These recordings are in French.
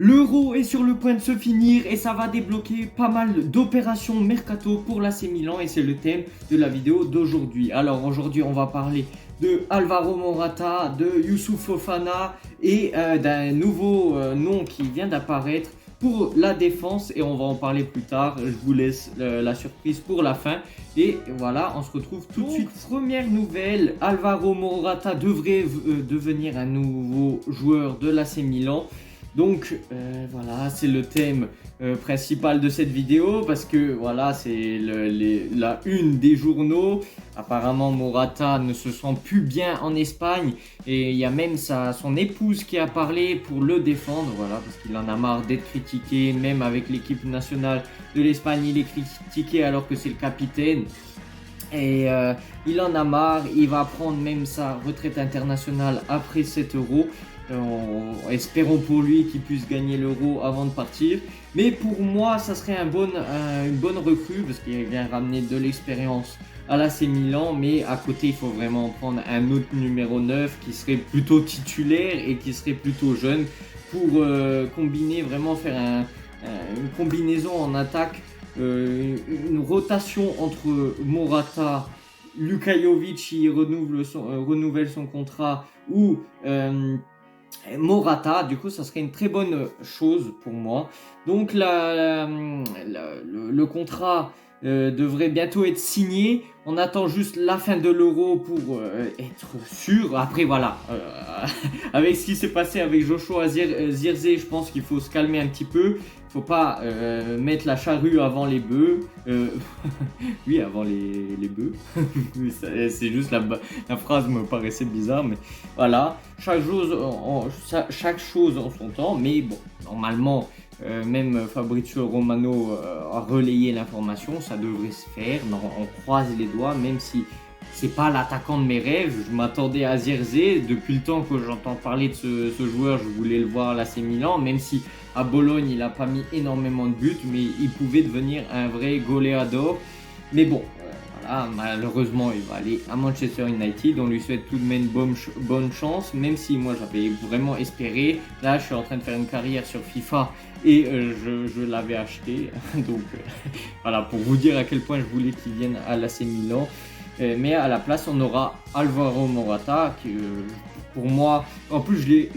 L'Euro est sur le point de se finir et ça va débloquer pas mal d'opérations mercato pour l'AC Milan et c'est le thème de la vidéo d'aujourd'hui. Alors aujourd'hui on va parler de Alvaro Morata, de Youssouf Fofana et d'un nouveau nom qui vient d'apparaître pour la défense et on va en parler plus tard. Je vous laisse la surprise pour la fin et voilà, on se retrouve tout de suite. Première nouvelle, Alvaro Morata devrait devenir un nouveau joueur de l'AC Milan. Donc voilà, c'est le thème principal de cette vidéo parce que voilà, c'est la une des journaux. Apparemment, Morata ne se sent plus bien en Espagne et il y a même son épouse qui a parlé pour le défendre. Voilà, parce qu'il en a marre d'être critiqué, même avec l'équipe nationale de l'Espagne, il est critiqué alors que c'est le capitaine. Et il en a marre, il va prendre même sa retraite internationale après 7 euros. Espérons pour lui qu'il puisse gagner l'Euro avant de partir. Mais pour moi, ça serait une bonne recrue parce qu'il vient ramener de l'expérience à l'AC Milan. Mais à côté, il faut vraiment prendre un autre numéro 9 qui serait plutôt titulaire et qui serait plutôt jeune pour combiner, vraiment faire une combinaison en attaque. Une rotation entre Morata, Luka Jovic qui renouvelle son contrat ou Morata, du coup ça serait une très bonne chose pour moi. Donc le contrat devrait bientôt être signé. On attend juste la fin de l'Euro pour être sûr. Après voilà, avec ce qui s'est passé avec Joshua Zirkzee, je pense qu'il faut se calmer un petit peu. Il faut pas mettre la charrue avant les bœufs. Oui, avant les bœufs. C'est juste la phrase me paraissait bizarre, mais voilà. Chaque chose en son temps, mais bon, normalement, même Fabrizio Romano a relayé l'information, ça devrait se faire. Non, on croise les doigts, même si c'est pas l'attaquant de mes rêves. Je m'attendais à Zirkzee. Depuis le temps que j'entends parler de ce joueur, je voulais le voir à l'AC Milan, même si à Bologne, il n'a pas mis énormément de buts, mais il pouvait devenir un vrai goleador. Mais bon, voilà, malheureusement, il va aller à Manchester United. On lui souhaite tout de même bonne chance, même si moi, j'avais vraiment espéré. Là, je suis en train de faire une carrière sur FIFA et je l'avais acheté. Donc, voilà, pour vous dire à quel point je voulais qu'il vienne à l'AC Milan. Mais à la place, on aura Alvaro Morata qui, pour moi, en plus j'ai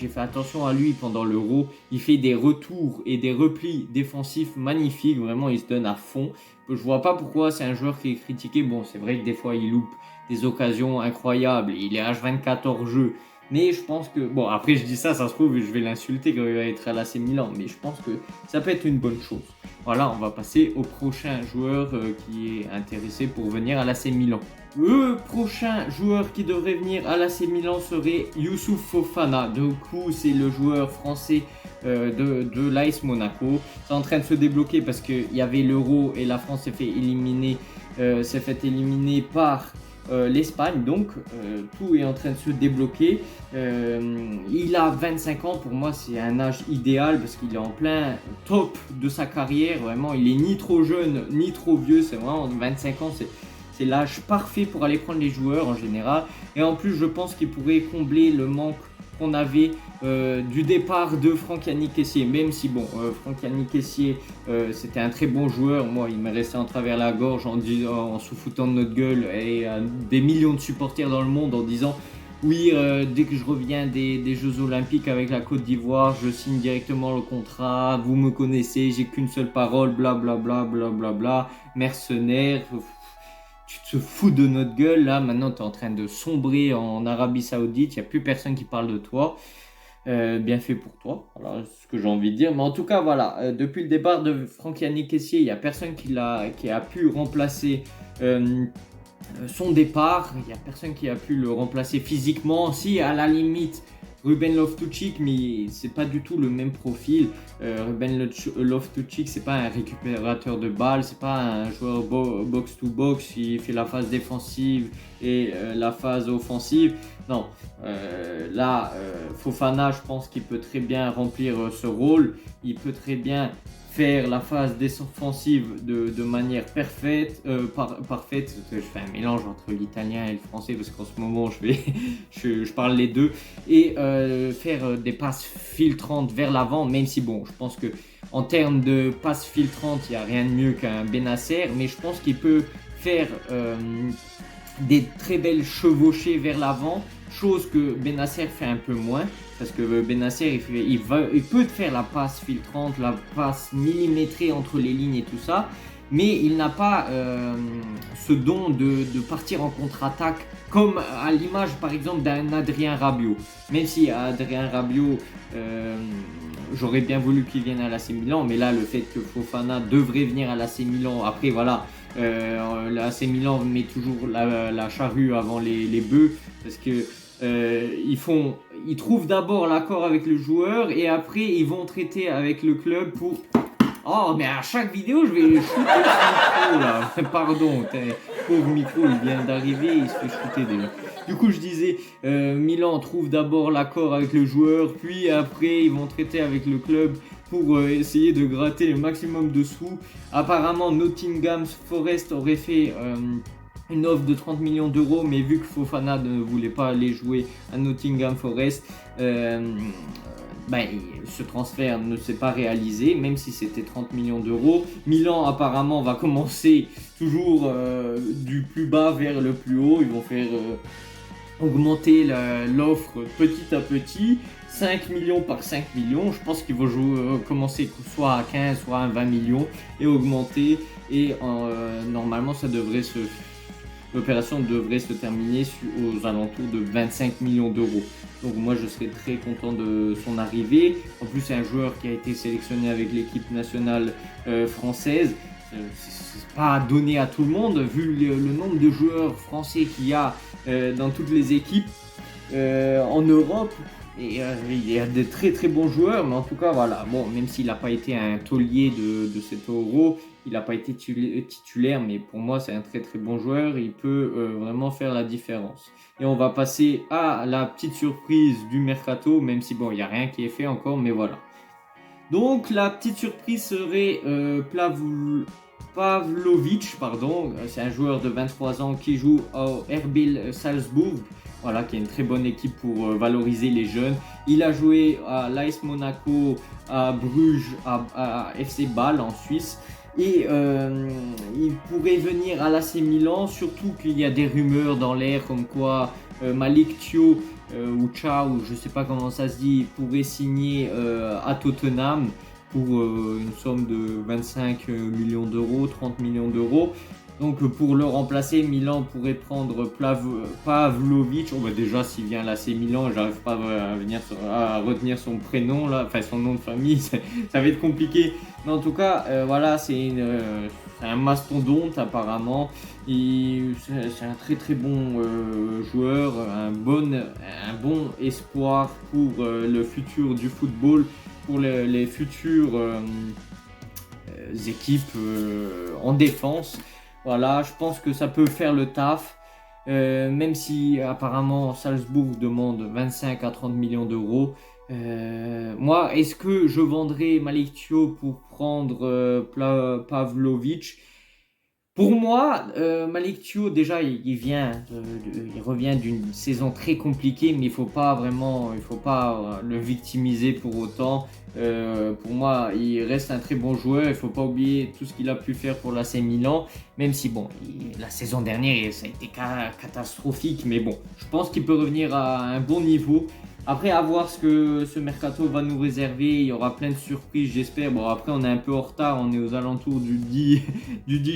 fait attention à lui pendant l'Euro. Il fait des retours et des replis défensifs magnifiques. Vraiment, il se donne à fond. Je vois pas pourquoi c'est un joueur qui est critiqué. Bon, c'est vrai que des fois, il loupe des occasions incroyables. Il est H24 hors jeu. Mais je pense que... Bon, après, je dis ça se trouve, je vais l'insulter quand il va être à l'AC Milan. Mais je pense que ça peut être une bonne chose. Voilà, on va passer au prochain joueur qui est intéressé pour venir à l'AC Milan. Le prochain joueur qui devrait venir à l'AC Milan serait Youssouf Fofana. Du coup, c'est le joueur français de l'AS Monaco. C'est en train de se débloquer parce qu'il y avait l'Euro et la France s'est fait éliminer par l'Espagne. Donc, tout est en train de se débloquer. Il a 25 ans. Pour moi, c'est un âge idéal parce qu'il est en plein top de sa carrière. Vraiment, il est ni trop jeune ni trop vieux. C'est vraiment 25 ans. C'est l'âge parfait pour aller prendre les joueurs en général. Et en plus, je pense qu'il pourrait combler le manque qu'on avait du départ de Franck-Yannick Kessié. Même si, bon, Franck-Yannick Kessié, c'était un très bon joueur. Moi, il m'est resté en travers la gorge en se foutant de notre gueule et des millions de supporters dans le monde en disant oui, dès que je reviens des Jeux Olympiques avec la Côte d'Ivoire, je signe directement le contrat. Vous me connaissez, j'ai qu'une seule parole, blablabla, blablabla, mercenaire. Tu te fous de notre gueule, là, maintenant tu es en train de sombrer en Arabie Saoudite, il n'y a plus personne qui parle de toi. Bien fait pour toi, voilà ce que j'ai envie de dire. Mais en tout cas, voilà, depuis le départ de Franck-Yannick Kessié, il n'y a personne qui a pu remplacer son départ. Il n'y a personne qui a pu le remplacer physiquement. Si, à la limite, Ruben Loftus-Cheek, mais c'est pas du tout le même profil. Ruben Loftus-Cheek, c'est pas un récupérateur de balles, c'est pas un joueur box-to-box. Il fait la phase défensive et la phase offensive. Non, Fofana, je pense qu'il peut très bien remplir ce rôle. Il peut très bien faire la phase défensive de manière parfaite. Je fais un mélange entre l'italien et le français parce qu'en ce moment je parle les deux. Et faire des passes filtrantes vers l'avant, même si bon, je pense que en termes de passes filtrantes, il n'y a rien de mieux qu'un Benacer, mais je pense qu'il peut faire des très belles chevauchées vers l'avant, chose que Benacer fait un peu moins, parce que Benacer il peut te faire la passe filtrante, la passe millimétrée entre les lignes et tout ça, mais il n'a pas ce don de partir en contre-attaque comme à l'image par exemple d'un Adrien Rabiot. Même si Adrien Rabiot, j'aurais bien voulu qu'il vienne à l'AC Milan, mais là le fait que Fofana devrait venir à l'AC Milan, après voilà, l'AC Milan met toujours la charrue avant les bœufs, parce que ils trouvent d'abord l'accord avec le joueur et après ils vont traiter avec le club pour... Oh, mais à chaque vidéo, je vais shooter ce micro là. Pardon, pauvre micro, il vient d'arriver, il se fait shooter déjà. Du coup, je disais, Milan trouve d'abord l'accord avec le joueur, puis après, ils vont traiter avec le club pour essayer de gratter le maximum de sous. Apparemment, Nottingham Forest aurait fait une offre de 30 millions d'euros, mais vu que Fofana ne voulait pas aller jouer à Nottingham Forest, ce transfert ne s'est pas réalisé, même si c'était 30 millions d'euros. Milan apparemment va commencer toujours du plus bas vers le plus haut. Ils vont faire augmenter l'offre petit à petit, 5 millions par 5 millions. Je pense qu'ils vont commencer soit à 15, soit à 20 millions et augmenter. Et normalement, l'opération devrait se terminer aux alentours de 25 millions d'euros. Donc moi je serais très content de son arrivée. En plus c'est un joueur qui a été sélectionné avec l'équipe nationale française. C'est pas donné à tout le monde vu le nombre de joueurs français qu'il y a dans toutes les équipes en Europe. Et il y a des très très bons joueurs, mais en tout cas voilà, bon, même s'il n'a pas été un taulier de cet Euro, il n'a pas été titulaire, mais pour moi c'est un très très bon joueur, il peut vraiment faire la différence. Et on va passer à la petite surprise du mercato, même si bon, il n'y a rien qui est fait encore, mais voilà. Donc la petite surprise serait Pavlovic, c'est un joueur de 23 ans qui joue au RB Salzbourg. Voilà, qui est une très bonne équipe pour valoriser les jeunes. Il a joué à l'AS Monaco, à Bruges, à FC Bâle en Suisse. Et il pourrait venir à l'AC Milan, surtout qu'il y a des rumeurs dans l'air comme quoi Malick Thiaw ou Thiaw, je ne sais pas comment ça se dit, pourrait signer à Tottenham pour une somme de 25 millions d'euros, 30 millions d'euros. Donc pour le remplacer, Milan pourrait prendre Pavlovic. Oh bah déjà s'il vient à l'AC Milan, j'arrive pas à retenir son prénom là, enfin son nom de famille, ça va être compliqué. Mais en tout cas, voilà, c'est un mastodonte apparemment. C'est un très très bon joueur, un bon espoir pour le futur du football, pour les futures équipes en défense. Voilà, je pense que ça peut faire le taf, même si apparemment Salzbourg demande 25 à 30 millions d'euros. Moi, est-ce que je vendrais Malick Thiaw pour prendre Pavlovic? Pour moi, Malick Thiaw, déjà, il revient d'une saison très compliquée, mais il faut pas le victimiser pour autant. Pour moi, il reste un très bon joueur. Il faut pas oublier tout ce qu'il a pu faire pour l'AC Milan, même si bon, la saison dernière, ça a été catastrophique, mais bon, je pense qu'il peut revenir à un bon niveau. Après, à voir ce que ce mercato va nous réserver. Il y aura plein de surprises, j'espère. Bon, après, on est un peu en retard. On est aux alentours du 10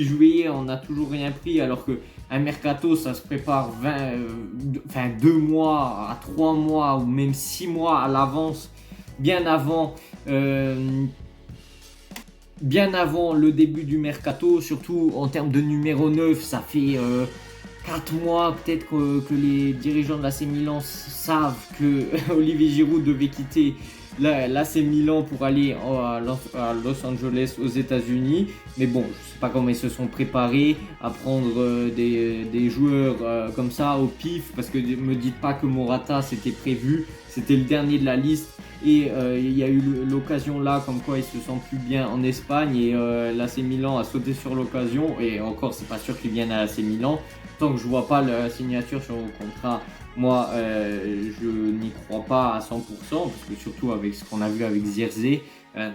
juillet. On n'a toujours rien pris. Alors qu'un mercato, ça se prépare 2 mois à 3 mois ou même 6 mois à l'avance. Bien avant le début du mercato. Surtout en termes de numéro 9, ça fait... 4 mois peut-être que les dirigeants de l'AC Milan savent que Olivier Giroud devait quitter l'AC Milan pour aller à Los Angeles aux États-Unis. Mais bon, je sais pas comment ils se sont préparés à prendre des joueurs comme ça au pif, parce que me dites pas que Morata c'était prévu, c'était le dernier de la liste. Et il y a eu l'occasion là, comme quoi il se sent plus bien en Espagne, et l'AC Milan a sauté sur l'occasion. Et encore, c'est pas sûr qu'il vienne à l'AC Milan. Tant que je vois pas la signature sur le contrat, moi je n'y crois pas à 100%, parce que surtout avec ce qu'on a vu avec Zirkzee,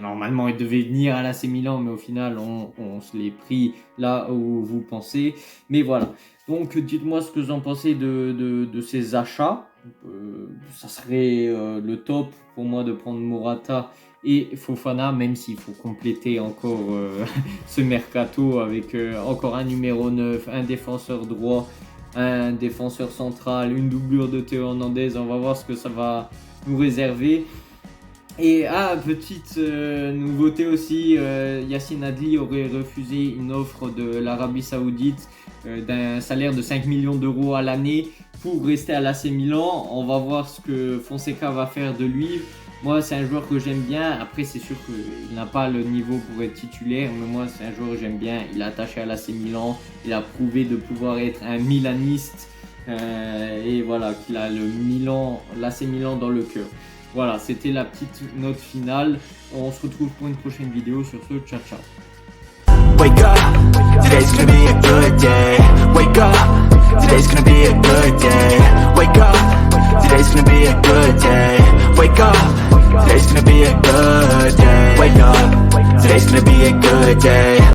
normalement il devait venir à l'AC Milan, mais au final on se l'est pris là où vous pensez. Mais voilà, donc dites-moi ce que vous en pensez de ces achats. Ça serait le top pour moi de prendre Morata et Fofana, même s'il faut compléter encore ce mercato avec encore un numéro 9, un défenseur droit, un défenseur central, une doublure de Théo Hernandez. On va voir ce que ça va nous réserver. Et petite nouveauté aussi, Yacine Adli aurait refusé une offre de l'Arabie Saoudite d'un salaire de 5 millions d'euros à l'année pour rester à l'AC Milan. On va voir ce que Fonseca va faire de lui. Moi, c'est un joueur que j'aime bien. Après, c'est sûr qu'il n'a pas le niveau pour être titulaire, mais moi, c'est un joueur que j'aime bien. Il est attaché à l'AC Milan. Il a prouvé de pouvoir être un Milaniste. Et voilà, qu'il a l'AC Milan dans le cœur. Voilà, c'était la petite note finale. On se retrouve pour une prochaine vidéo. Sur ce, ciao ciao. Wake up, today's gonna be a good day. Wake up, today's gonna be a good day. Wake up, today's gonna be a good day. Wake up, today's gonna be a good day. Wake up, today's gonna be a good day.